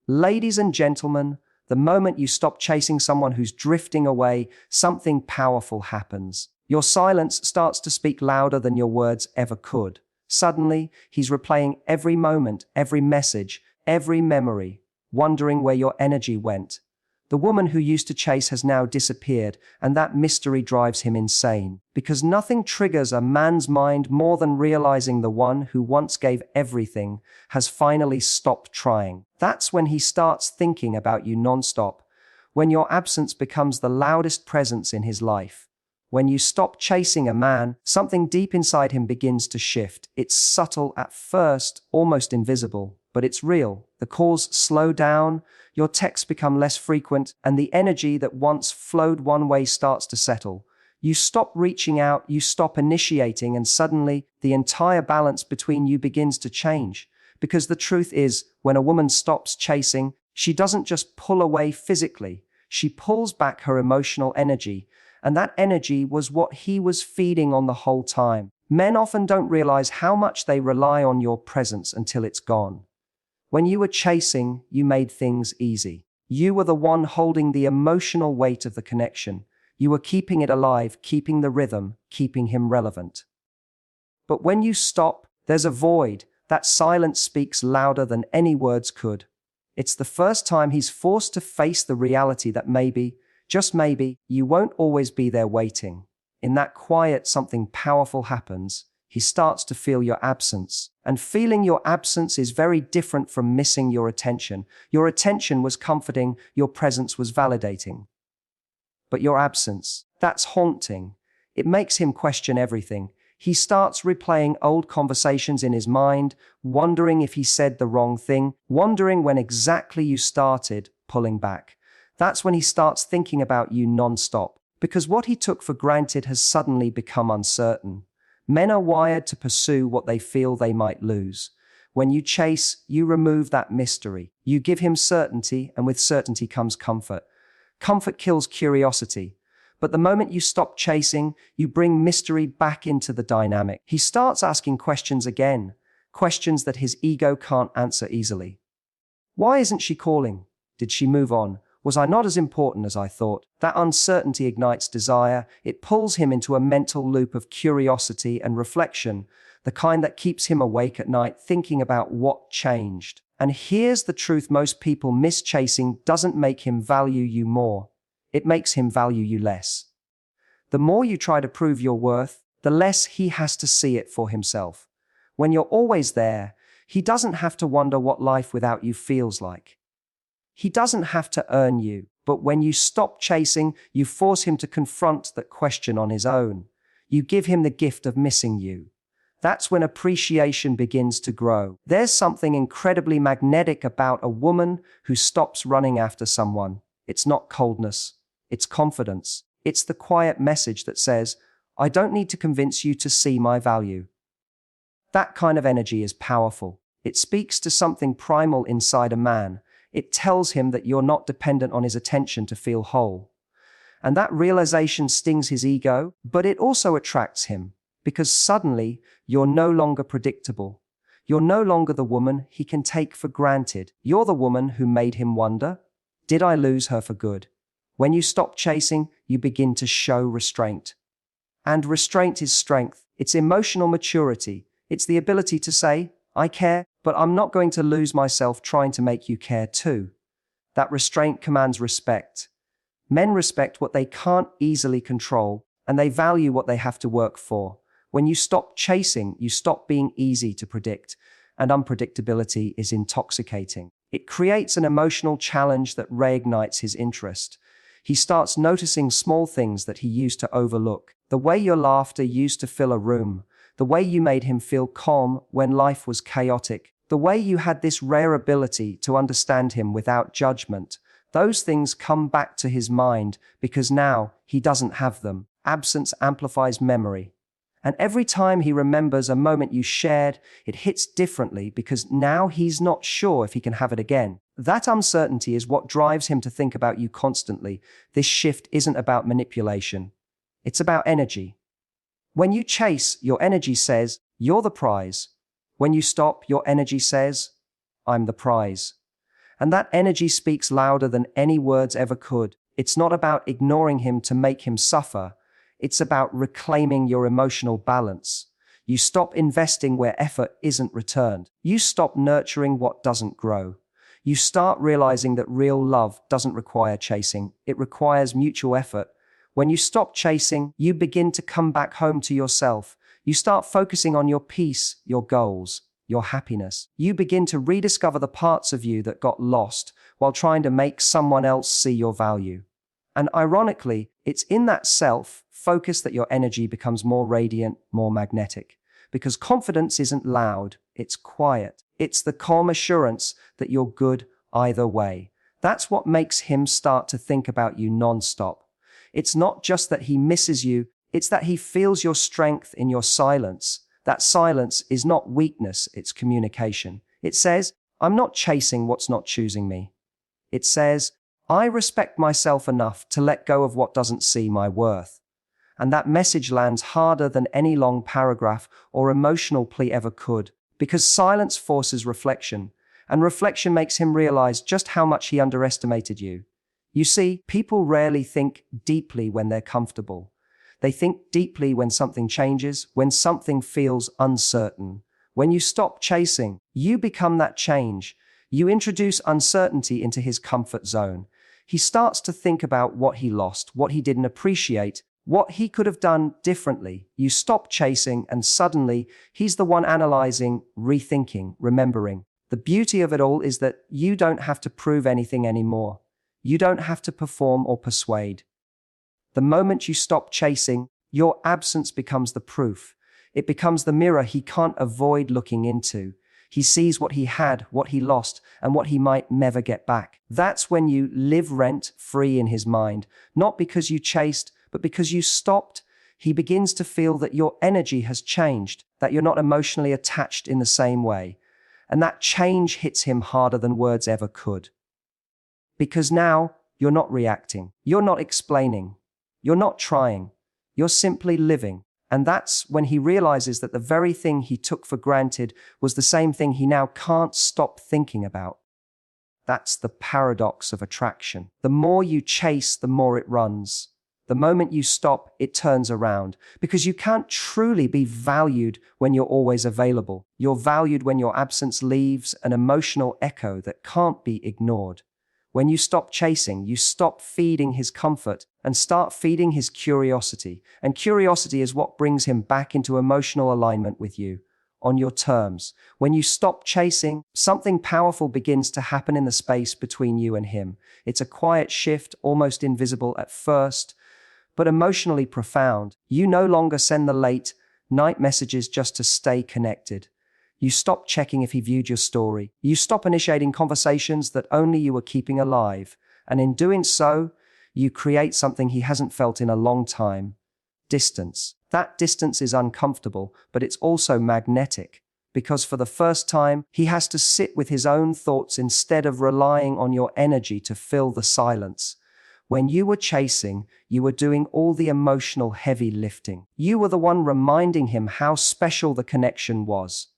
Ladies and gentlemen, the moment you stop chasing someone who's drifting away, something powerful happens. Your silence starts to speak louder than your words ever could. Suddenly, he's replaying every moment, every message, every memory, wondering where your energy went. The woman who used to chase has now disappeared, and that mystery drives him insane. Because nothing triggers a man's mind more than realizing the one who once gave everything has finally stopped trying. That's when he starts thinking about you nonstop, when your absence becomes the loudest presence in his life. When you stop chasing a man, something deep inside him begins to shift. It's subtle at first, almost invisible, but it's real. The calls slow down, your texts become less frequent, and the energy that once flowed one way starts to settle. You stop reaching out, you stop initiating, and suddenly the entire balance between you begins to change. Because the truth is, when a woman stops chasing, she doesn't just pull away physically, she pulls back her emotional energy. And that energy was what he was feeding on the whole time. Men often don't realize how much they rely on your presence until it's gone. When you were chasing, you made things easy. You were the one holding the emotional weight of the connection. You were keeping it alive, keeping the rhythm, keeping him relevant. But when you stop, there's a void. That silence speaks louder than any words could. It's the first time he's forced to face the reality that maybe, just maybe, you won't always be there waiting. In that quiet, something powerful happens. He starts to feel your absence. And feeling your absence is very different from missing your attention. Your attention was comforting, your presence was validating. But your absence, that's haunting. It makes him question everything. He starts replaying old conversations in his mind, wondering if he said the wrong thing, wondering when exactly you started pulling back. That's when he starts thinking about you non-stop, because what he took for granted has suddenly become uncertain. Men are wired to pursue what they feel they might lose. When you chase, you remove that mystery. You give him certainty, and with certainty comes comfort. Comfort kills curiosity. But the moment you stop chasing, you bring mystery back into the dynamic. He starts asking questions again, questions that his ego can't answer easily. Why isn't she calling? Did she move on? Was I not as important as I thought? That uncertainty ignites desire. It pulls him into a mental loop of curiosity and reflection, the kind that keeps him awake at night thinking about what changed. And here's the truth most people miss: chasing doesn't make him value you more. It makes him value you less. The more you try to prove your worth, the less he has to see it for himself. When you're always there, he doesn't have to wonder what life without you feels like. He doesn't have to earn you, but when you stop chasing, you force him to confront that question on his own. You give him the gift of missing you. That's when appreciation begins to grow. There's something incredibly magnetic about a woman who stops running after someone. It's not coldness, it's confidence. It's the quiet message that says, I don't need to convince you to see my value. That kind of energy is powerful. It speaks to something primal inside a man. It tells him that you're not dependent on his attention to feel whole. And that realization stings his ego, but it also attracts him, because suddenly you're no longer predictable. You're no longer the woman he can take for granted. You're the woman who made him wonder, did I lose her for good? When you stop chasing, you begin to show restraint. And restraint is strength. It's emotional maturity. It's the ability to say, I care, but I'm not going to lose myself trying to make you care too. That restraint commands respect. Men respect what they can't easily control, and they value what they have to work for. When you stop chasing, you stop being easy to predict, and unpredictability is intoxicating. It creates an emotional challenge that reignites his interest. He starts noticing small things that he used to overlook. The way your laughter used to fill a room, the way you made him feel calm when life was chaotic, the way you had this rare ability to understand him without judgment. Those things come back to his mind because now he doesn't have them. Absence amplifies memory. And every time he remembers a moment you shared, it hits differently because now he's not sure if he can have it again. That uncertainty is what drives him to think about you constantly. This shift isn't about manipulation. It's about energy. When you chase, your energy says, you're the prize. When you stop, your energy says, I'm the prize. And that energy speaks louder than any words ever could. It's not about ignoring him to make him suffer. It's about reclaiming your emotional balance. You stop investing where effort isn't returned. You stop nurturing what doesn't grow. You start realizing that real love doesn't require chasing. It requires mutual effort. When you stop chasing, you begin to come back home to yourself. You start focusing on your peace, your goals, your happiness. You begin to rediscover the parts of you that got lost while trying to make someone else see your value. And ironically, it's in that self-focus that your energy becomes more radiant, more magnetic. Because confidence isn't loud, it's quiet. It's the calm assurance that you're good either way. That's what makes him start to think about you non-stop. It's not just that he misses you, it's that he feels your strength in your silence. That silence is not weakness, it's communication. It says, I'm not chasing what's not choosing me. It says, I respect myself enough to let go of what doesn't see my worth. And that message lands harder than any long paragraph or emotional plea ever could, because silence forces reflection, and reflection makes him realize just how much he underestimated you. You see, people rarely think deeply when they're comfortable. They think deeply when something changes, when something feels uncertain. When you stop chasing, you become that change. You introduce uncertainty into his comfort zone. He starts to think about what he lost, what he didn't appreciate, what he could have done differently. You stop chasing, and suddenly he's the one analyzing, rethinking, remembering. The beauty of it all is that you don't have to prove anything anymore. You don't have to perform or persuade. The moment you stop chasing, your absence becomes the proof. It becomes the mirror he can't avoid looking into. He sees what he had, what he lost, and what he might never get back. That's when you live rent-free in his mind, not because you chased, but because you stopped. He begins to feel that your energy has changed, that you're not emotionally attached in the same way. And that change hits him harder than words ever could. Because now, you're not reacting, you're not explaining, you're not trying, you're simply living. And that's when he realizes that the very thing he took for granted was the same thing he now can't stop thinking about. That's the paradox of attraction. The more you chase, the more it runs. The moment you stop, it turns around. Because you can't truly be valued when you're always available. You're valued when your absence leaves an emotional echo that can't be ignored. When you stop chasing, you stop feeding his comfort and start feeding his curiosity. And curiosity is what brings him back into emotional alignment with you, on your terms. When you stop chasing, something powerful begins to happen in the space between you and him. It's a quiet shift, almost invisible at first, but emotionally profound. You no longer send the late night messages just to stay connected. You stop checking if he viewed your story. You stop initiating conversations that only you were keeping alive. And in doing so, you create something he hasn't felt in a long time. Distance. That distance is uncomfortable, but it's also magnetic. Because for the first time, he has to sit with his own thoughts instead of relying on your energy to fill the silence. When you were chasing, you were doing all the emotional heavy lifting. You were the one reminding him how special the connection was.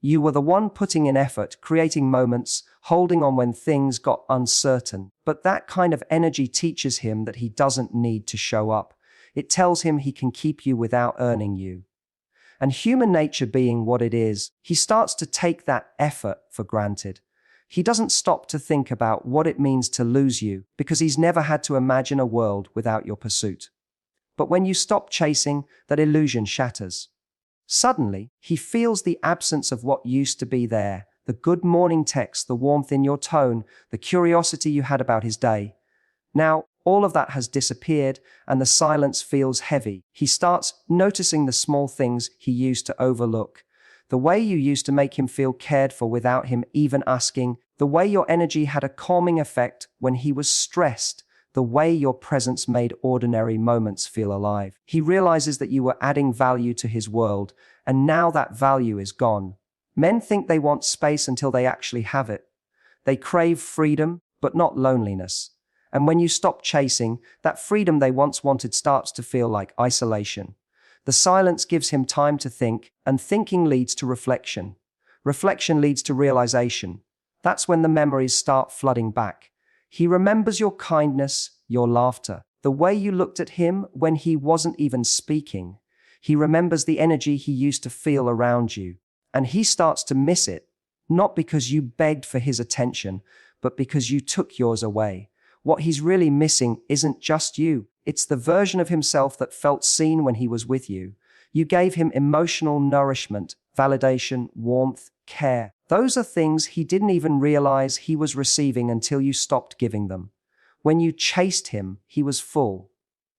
You were the one putting in effort, creating moments, holding on when things got uncertain. But that kind of energy teaches him that he doesn't need to show up. It tells him he can keep you without earning you. And human nature being what it is, he starts to take that effort for granted. He doesn't stop to think about what it means to lose you because he's never had to imagine a world without your pursuit. But when you stop chasing, that illusion shatters. Suddenly, he feels the absence of what used to be there, the good morning text, the warmth in your tone, the curiosity you had about his day. Now, all of that has disappeared, and the silence feels heavy. He starts noticing the small things he used to overlook. The way you used to make him feel cared for without him even asking, the way your energy had a calming effect when he was stressed, the way your presence made ordinary moments feel alive. He realizes that you were adding value to his world, and now that value is gone. Men think they want space until they actually have it. They crave freedom, but not loneliness. And when you stop chasing, that freedom they once wanted starts to feel like isolation. The silence gives him time to think, and thinking leads to reflection. Reflection leads to realization. That's when the memories start flooding back. He remembers your kindness, your laughter, the way you looked at him when he wasn't even speaking. He remembers the energy he used to feel around you. And he starts to miss it, not because you begged for his attention, but because you took yours away. What he's really missing isn't just you. It's the version of himself that felt seen when he was with you. You gave him emotional nourishment, validation, warmth, care. Those are things he didn't even realize he was receiving until you stopped giving them. When you chased him, he was full.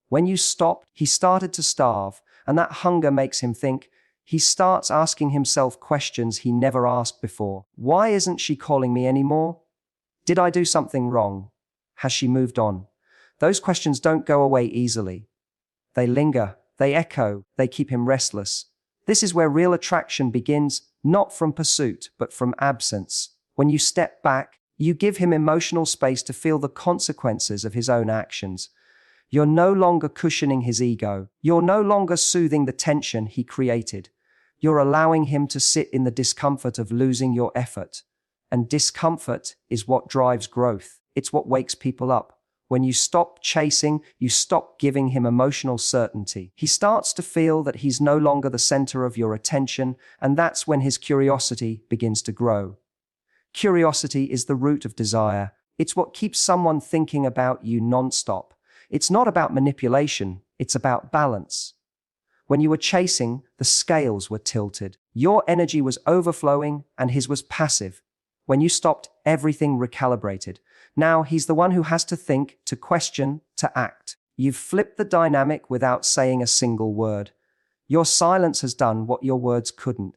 When you stopped, he started to starve, and that hunger makes him think. He starts asking himself questions he never asked before. Why isn't she calling me anymore? Did I do something wrong? Has she moved on? Those questions don't go away easily. They linger, they echo, they keep him restless. This is where real attraction begins, not from pursuit, but from absence. When you step back, you give him emotional space to feel the consequences of his own actions. You're no longer cushioning his ego. You're no longer soothing the tension he created. You're allowing him to sit in the discomfort of losing your effort. And discomfort is what drives growth. It's what wakes people up. When you stop chasing, you stop giving him emotional certainty. He starts to feel that he's no longer the center of your attention, and that's when his curiosity begins to grow. Curiosity is the root of desire. It's what keeps someone thinking about you nonstop. It's not about manipulation, it's about balance. When you were chasing, the scales were tilted. Your energy was overflowing and his was passive. When you stopped, everything recalibrated. Now he's the one who has to think, to question, to act. You've flipped the dynamic without saying a single word. Your silence has done what your words couldn't.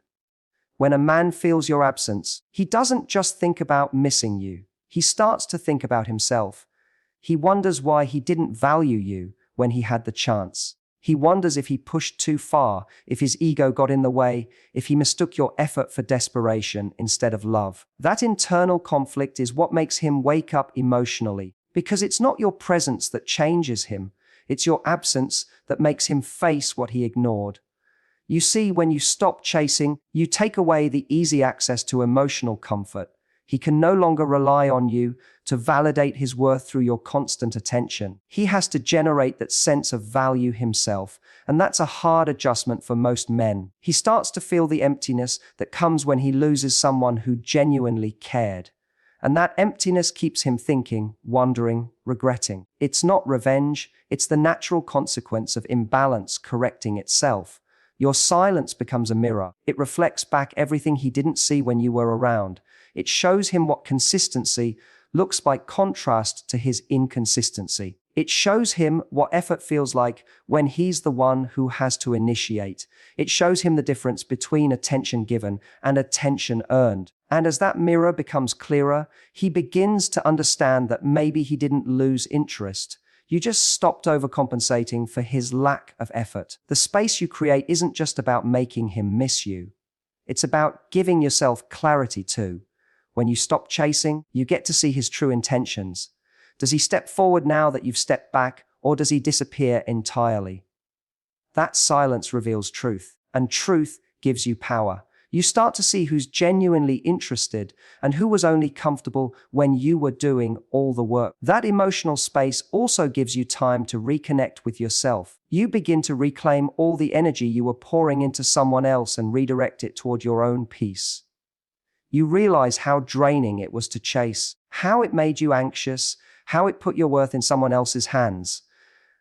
When a man feels your absence, he doesn't just think about missing you. He starts to think about himself. He wonders why he didn't value you when he had the chance. He wonders if he pushed too far, if his ego got in the way, if he mistook your effort for desperation instead of love. That internal conflict is what makes him wake up emotionally, because it's not your presence that changes him. It's your absence that makes him face what he ignored. You see, when you stop chasing, you take away the easy access to emotional comfort. He can no longer rely on you to validate his worth through your constant attention. He has to generate that sense of value himself, and that's a hard adjustment for most men. He starts to feel the emptiness that comes when he loses someone who genuinely cared. And that emptiness keeps him thinking, wondering, regretting. It's not revenge, it's the natural consequence of imbalance correcting itself. Your silence becomes a mirror. It reflects back everything he didn't see when you were around. It shows him what consistency looks by contrast to his inconsistency. It shows him what effort feels like when he's the one who has to initiate. It shows him the difference between attention given and attention earned. And as that mirror becomes clearer, he begins to understand that maybe he didn't lose interest. You just stopped overcompensating for his lack of effort. The space you create isn't just about making him miss you. It's about giving yourself clarity too. When you stop chasing, you get to see his true intentions. Does he step forward now that you've stepped back, or does he disappear entirely? That silence reveals truth, and truth gives you power. You start to see who's genuinely interested and who was only comfortable when you were doing all the work. That emotional space also gives you time to reconnect with yourself. You begin to reclaim all the energy you were pouring into someone else and redirect it toward your own peace. You realize how draining it was to chase, how it made you anxious, how it put your worth in someone else's hands.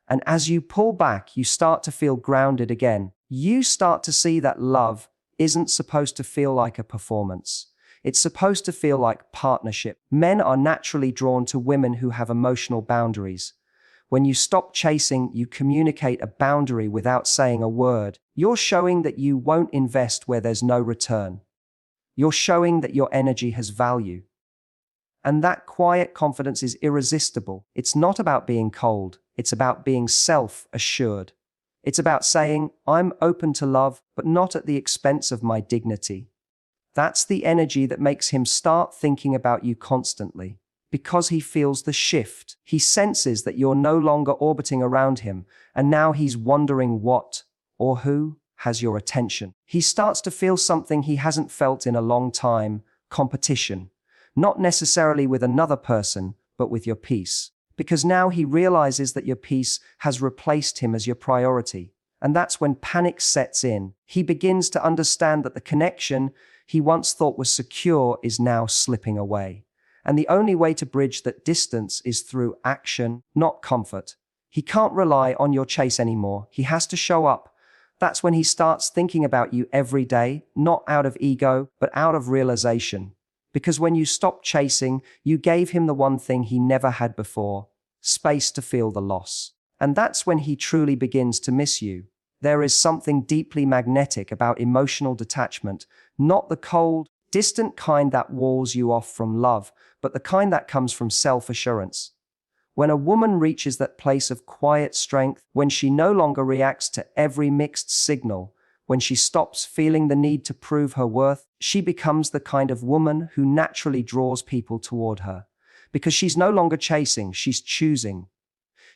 And as you pull back, you start to feel grounded again. You start to see that love isn't supposed to feel like a performance. It's supposed to feel like partnership. Men are naturally drawn to women who have emotional boundaries. When you stop chasing, you communicate a boundary without saying a word. You're showing that you won't invest where there's no return. You're showing that your energy has value. And that quiet confidence is irresistible. It's not about being cold. It's about being self-assured. It's about saying, I'm open to love, but not at the expense of my dignity. That's the energy that makes him start thinking about you constantly. Because he feels the shift. He senses that you're no longer orbiting around him, and now he's wondering what or who has your attention. He starts to feel something he hasn't felt in a long time, competition. not necessarily with another person, but with your peace. Because now he realizes that your peace has replaced him as your priority. And that's when panic sets in. He begins to understand that the connection he once thought was secure is now slipping away. And the only way to bridge that distance is through action, not comfort. He can't rely on your chase anymore. He has to show up. That's when he starts thinking about you every day, not out of ego, but out of realization. Because when you stopped chasing, you gave him the one thing he never had before: space to feel the loss. And that's when he truly begins to miss you. There is something deeply magnetic about emotional detachment, not the cold, distant kind that walls you off from love, but the kind that comes from self-assurance. When a woman reaches that place of quiet strength, when she no longer reacts to every mixed signal, when she stops feeling the need to prove her worth, she becomes the kind of woman who naturally draws people toward her. Because she's no longer chasing, she's choosing.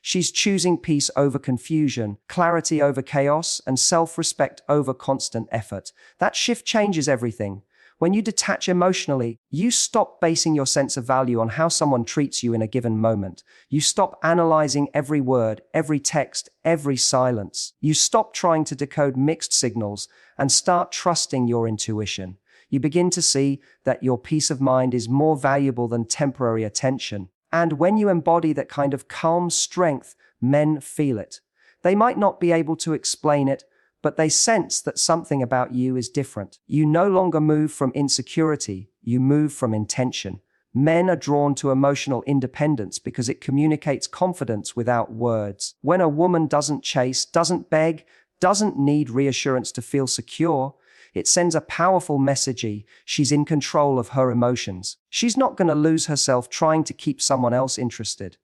She's choosing peace over confusion, clarity over chaos, and self-respect over constant effort. That shift changes everything. When you detach emotionally, you stop basing your sense of value on how someone treats you in a given moment. You stop analyzing every word, every text, every silence. You stop trying to decode mixed signals and start trusting your intuition. You begin to see that your peace of mind is more valuable than temporary attention. And when you embody that kind of calm strength, men feel it. They might not be able to explain it, but they sense that something about you is different. You no longer move from insecurity, you move from intention. Men are drawn to emotional independence because it communicates confidence without words. When a woman doesn't chase, doesn't beg, doesn't need reassurance to feel secure, it sends a powerful message: she's in control of her emotions. She's not going to lose herself trying to keep someone else interested.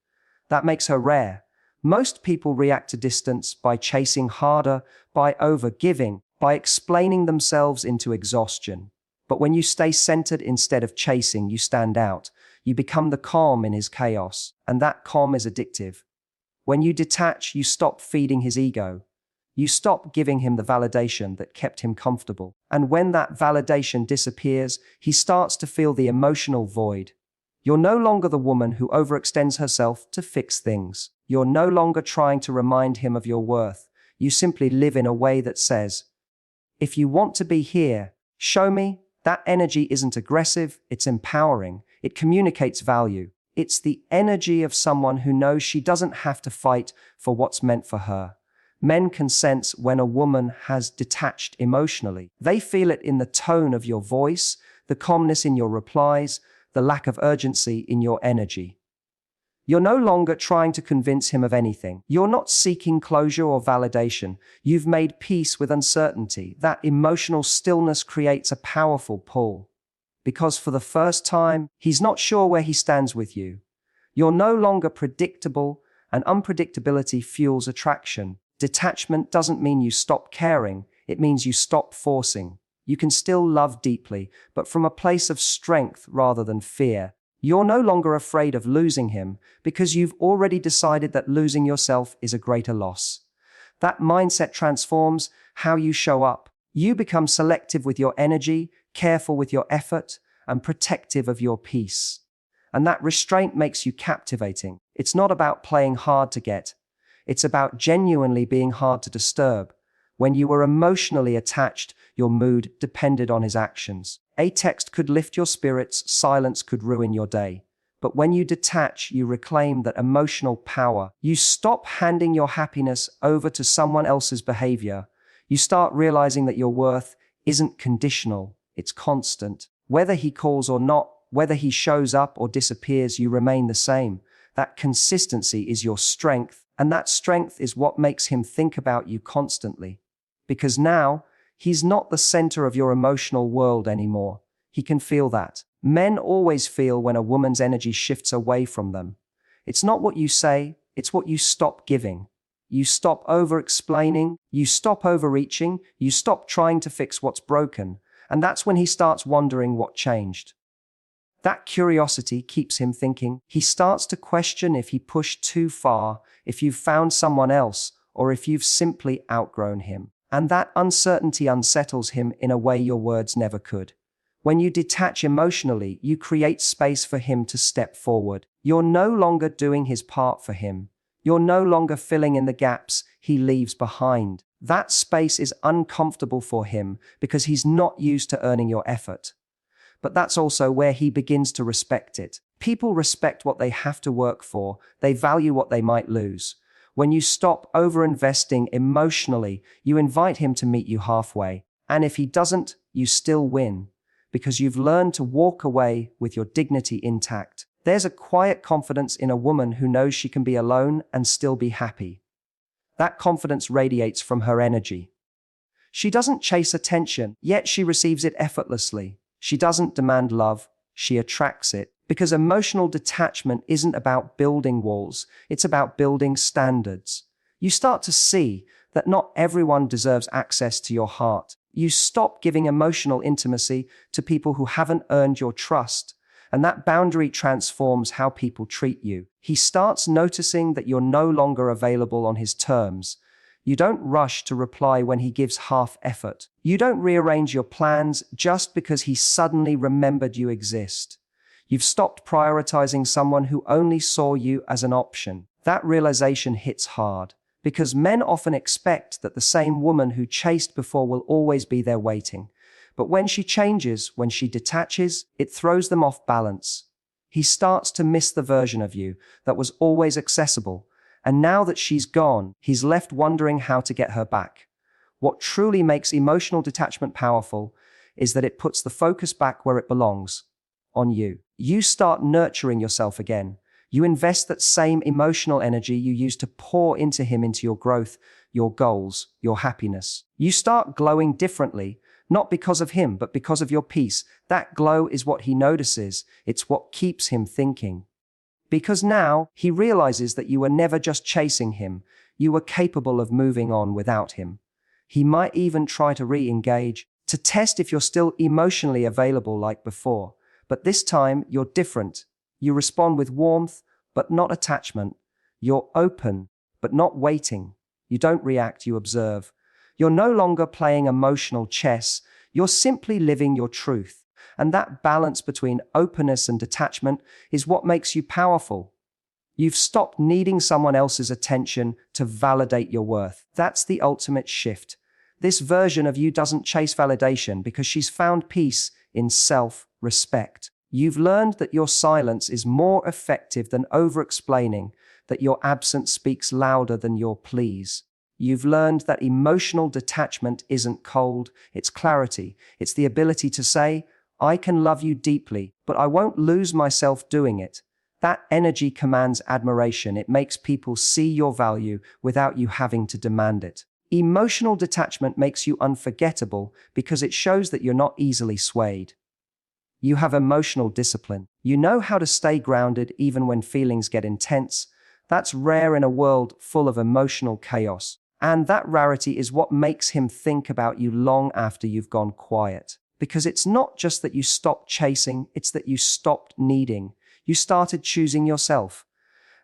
That makes her rare. Most people react to distance by chasing harder, by overgiving, by explaining themselves into exhaustion. But when you stay centered instead of chasing, you stand out. You become the calm in his chaos, and that calm is addictive. When you detach, you stop feeding his ego. You stop giving him the validation that kept him comfortable. And when that validation disappears, he starts to feel the emotional void. You're no longer the woman who overextends herself to fix things. You're no longer trying to remind him of your worth. You simply live in a way that says, if you want to be here, show me. That energy isn't aggressive, it's empowering. It communicates value. It's the energy of someone who knows she doesn't have to fight for what's meant for her. Men can sense when a woman has detached emotionally. They feel it in the tone of your voice, the calmness in your replies, the lack of urgency in your energy. You're no longer trying to convince him of anything. You're not seeking closure or validation. You've made peace with uncertainty. That emotional stillness creates a powerful pull. Because for the first time, he's not sure where he stands with you. You're no longer predictable, and unpredictability fuels attraction. Detachment doesn't mean you stop caring. It means you stop forcing. You can still love deeply, but from a place of strength rather than fear. You're no longer afraid of losing him because you've already decided that losing yourself is a greater loss. That mindset transforms how you show up. You become selective with your energy, careful with your effort, and protective of your peace. And that restraint makes you captivating. It's not about playing hard to get. It's about genuinely being hard to disturb. When you were emotionally attached, your mood depended on his actions. A text could lift your spirits, silence could ruin your day. But when you detach, you reclaim that emotional power. You stop handing your happiness over to someone else's behavior. You start realizing that your worth isn't conditional, it's constant. Whether he calls or not, whether he shows up or disappears, you remain the same. That consistency is your strength, and that strength is what makes him think about you constantly. Because now, he's not the center of your emotional world anymore. He can feel that. Men always feel when a woman's energy shifts away from them. It's not what you say, it's what you stop giving. You stop over-explaining, you stop overreaching, you stop trying to fix what's broken, and that's when he starts wondering what changed. That curiosity keeps him thinking. He starts to question if he pushed too far, if you've found someone else, or if you've simply outgrown him. And that uncertainty unsettles him in a way your words never could. When you detach emotionally, you create space for him to step forward. You're no longer doing his part for him. You're no longer filling in the gaps he leaves behind. That space is uncomfortable for him because he's not used to earning your effort. But that's also where he begins to respect it. People respect what they have to work for. They value what they might lose. When you stop over-investing emotionally, you invite him to meet you halfway. And if he doesn't, you still win, because you've learned to walk away with your dignity intact. There's a quiet confidence in a woman who knows she can be alone and still be happy. That confidence radiates from her energy. She doesn't chase attention, yet she receives it effortlessly. She doesn't demand love, she attracts it. Because emotional detachment isn't about building walls, it's about building standards. You start to see that not everyone deserves access to your heart. You stop giving emotional intimacy to people who haven't earned your trust, and that boundary transforms how people treat you. He starts noticing that you're no longer available on his terms. You don't rush to reply when he gives half effort. You don't rearrange your plans just because he suddenly remembered you exist. You've stopped prioritizing someone who only saw you as an option. That realization hits hard, because men often expect that the same woman who chased before will always be there waiting. But when she changes, when she detaches, it throws them off balance. He starts to miss the version of you that was always accessible. And now that she's gone, he's left wondering how to get her back. What truly makes emotional detachment powerful is that it puts the focus back where it belongs, on you. You start nurturing yourself again. You invest that same emotional energy you used to pour into him into your growth, your goals, your happiness. You start glowing differently, not because of him, but because of your peace. That glow is what he notices. It's what keeps him thinking. Because now he realizes that you were never just chasing him. You were capable of moving on without him. He might even try to re-engage, to test if you're still emotionally available like before. But this time, you're different. You respond with warmth, but not attachment. You're open, but not waiting. You don't react, you observe. You're no longer playing emotional chess. You're simply living your truth. And that balance between openness and detachment is what makes you powerful. You've stopped needing someone else's attention to validate your worth. That's the ultimate shift. This version of you doesn't chase validation because she's found peace in self-respect. You've learned that your silence is more effective than over-explaining, that your absence speaks louder than your pleas. You've learned that emotional detachment isn't cold, it's clarity. It's the ability to say, I can love you deeply, but I won't lose myself doing it. That energy commands admiration. It makes people see your value without you having to demand it. Emotional detachment makes you unforgettable because it shows that you're not easily swayed. You have emotional discipline. You know how to stay grounded even when feelings get intense. That's rare in a world full of emotional chaos. And that rarity is what makes him think about you long after you've gone quiet. Because it's not just that you stopped chasing, it's that you stopped needing. You started choosing yourself.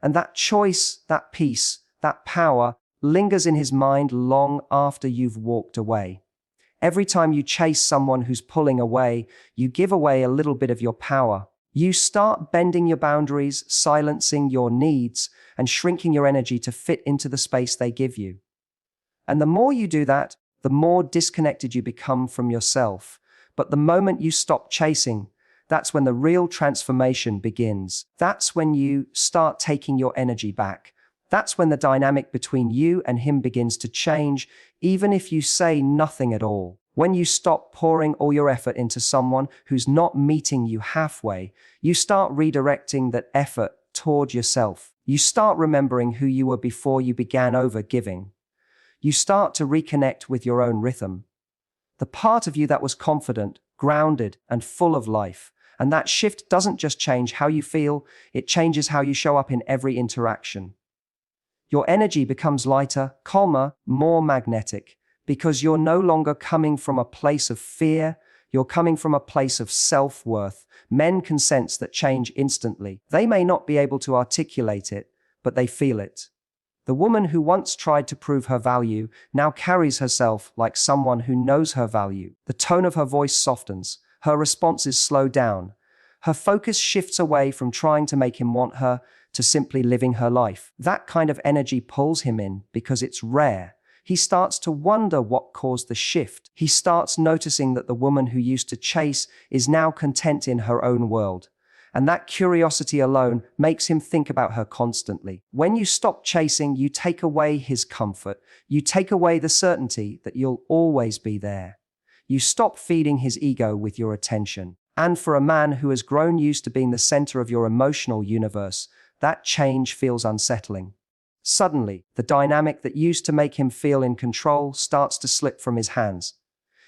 And that choice, that peace, that power lingers in his mind long after you've walked away. Every time you chase someone who's pulling away, you give away a little bit of your power. You start bending your boundaries, silencing your needs, and shrinking your energy to fit into the space they give you. And the more you do that, the more disconnected you become from yourself. But the moment you stop chasing, that's when the real transformation begins. That's when you start taking your energy back. That's when the dynamic between you and him begins to change, even if you say nothing at all. When you stop pouring all your effort into someone who's not meeting you halfway, you start redirecting that effort toward yourself. You start remembering who you were before you began over-giving. You start to reconnect with your own rhythm. The part of you that was confident, grounded, and full of life. And that shift doesn't just change how you feel, it changes how you show up in every interaction. Your energy becomes lighter, calmer, more magnetic, because you're no longer coming from a place of fear, you're coming from a place of self-worth. Men can sense that change instantly. They may not be able to articulate it, but they feel it. The woman who once tried to prove her value now carries herself like someone who knows her value. The tone of her voice softens, her responses slow down. Her focus shifts away from trying to make him want her to simply living her life. That kind of energy pulls him in because it's rare. He starts to wonder what caused the shift. He starts noticing that the woman who used to chase is now content in her own world. And that curiosity alone makes him think about her constantly. When you stop chasing, you take away his comfort. You take away the certainty that you'll always be there. You stop feeding his ego with your attention. And for a man who has grown used to being the center of your emotional universe, that change feels unsettling. Suddenly, the dynamic that used to make him feel in control starts to slip from his hands.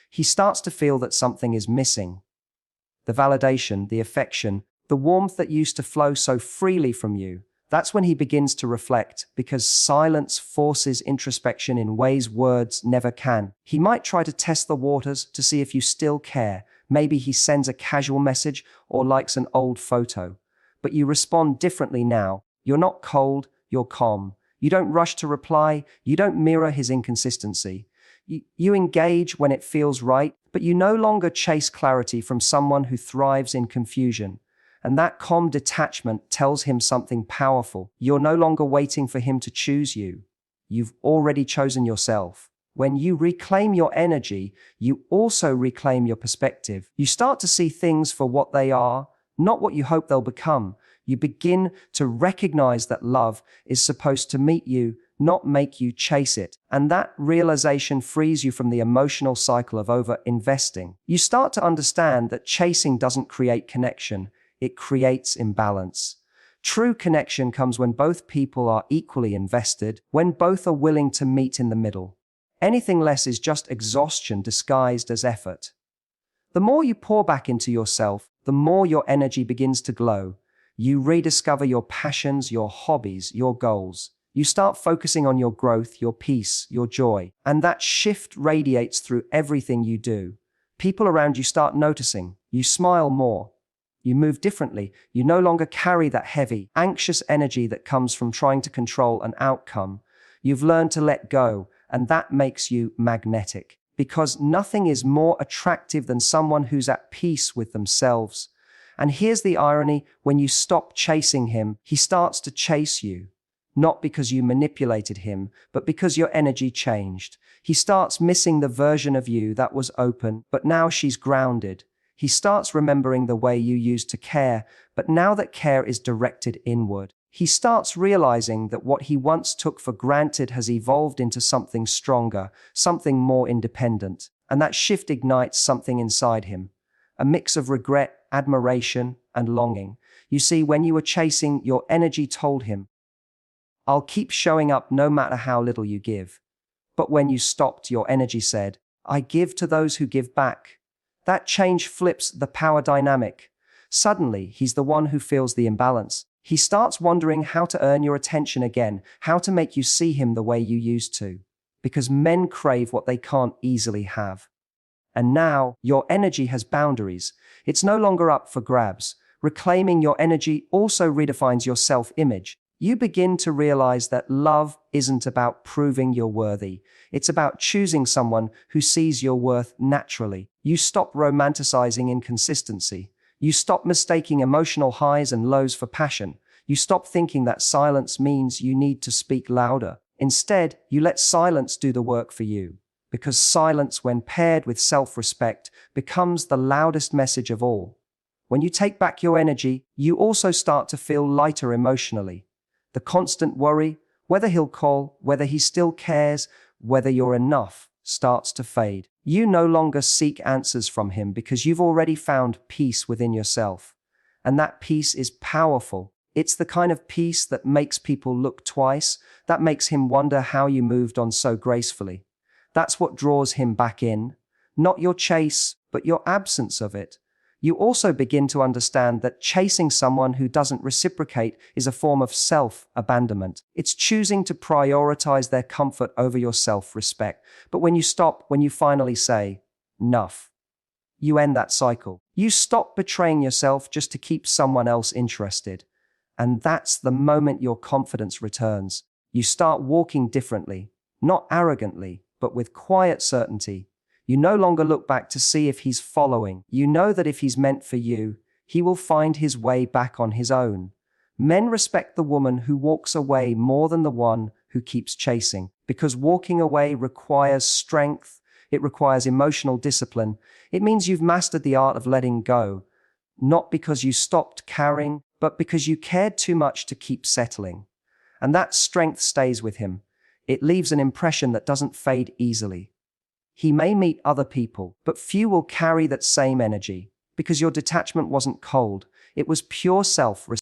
He starts to feel that something is missing. The validation, the affection, the warmth that used to flow so freely from you. That's when he begins to reflect, because silence forces introspection in ways words never can. He might try to test the waters to see if you still care. Maybe he sends a casual message or likes an old photo. But you respond differently now. You're not cold, you're calm. You don't rush to reply. You don't mirror his inconsistency. You engage when it feels right, but you no longer chase clarity from someone who thrives in confusion. And that calm detachment tells him something powerful. You're no longer waiting for him to choose you. You've already chosen yourself. When you reclaim your energy, you also reclaim your perspective. You start to see things for what they are, not what you hope they'll become. You begin to recognize that love is supposed to meet you, not make you chase it. And that realization frees you from the emotional cycle of over-investing. You start to understand that chasing doesn't create connection. It creates imbalance. True connection comes when both people are equally invested, when both are willing to meet in the middle. Anything less is just exhaustion disguised as effort. The more you pour back into yourself, the more your energy begins to glow. You rediscover your passions, your hobbies, your goals. You start focusing on your growth, your peace, your joy. And that shift radiates through everything you do. People around you start noticing. You smile more. You move differently. You no longer carry that heavy, anxious energy that comes from trying to control an outcome. You've learned to let go, and that makes you magnetic. Because nothing is more attractive than someone who's at peace with themselves. And here's the irony: when you stop chasing him, he starts to chase you. Not because you manipulated him, but because your energy changed. He starts missing the version of you that was open, but now she's grounded. He starts remembering the way you used to care, but now that care is directed inward. He starts realizing that what he once took for granted has evolved into something stronger, something more independent. And that shift ignites something inside him. A mix of regret, admiration, and longing. You see, when you were chasing, your energy told him, "I'll keep showing up no matter how little you give." But when you stopped, your energy said, "I give to those who give back." That change flips the power dynamic. Suddenly, he's the one who feels the imbalance. He starts wondering how to earn your attention again, how to make you see him the way you used to. Because men crave what they can't easily have. And now, your energy has boundaries. It's no longer up for grabs. Reclaiming your energy also redefines your self-image. You begin to realize that love isn't about proving you're worthy. It's about choosing someone who sees your worth naturally. You stop romanticizing inconsistency. You stop mistaking emotional highs and lows for passion. You stop thinking that silence means you need to speak louder. Instead, you let silence do the work for you. Because silence, when paired with self-respect, becomes the loudest message of all. When you take back your energy, you also start to feel lighter emotionally. The constant worry, whether he'll call, whether he still cares, whether you're enough, starts to fade. You no longer seek answers from him because you've already found peace within yourself. And that peace is powerful. It's the kind of peace that makes people look twice, that makes him wonder how you moved on so gracefully. That's what draws him back in. Not your chase, but your absence of it. You also begin to understand that chasing someone who doesn't reciprocate is a form of self-abandonment. It's choosing to prioritize their comfort over your self-respect. But when you stop, when you finally say, "Enough," you end that cycle. You stop betraying yourself just to keep someone else interested. And that's the moment your confidence returns. You start walking differently, not arrogantly, but with quiet certainty. You no longer look back to see if he's following. You know that if he's meant for you, he will find his way back on his own. Men respect the woman who walks away more than the one who keeps chasing, because walking away requires strength, it requires emotional discipline. It means you've mastered the art of letting go, not because you stopped caring, but because you cared too much to keep settling. And that strength stays with him. It leaves an impression that doesn't fade easily. He may meet other people, but few will carry that same energy, because your detachment wasn't cold, it was pure self-respect.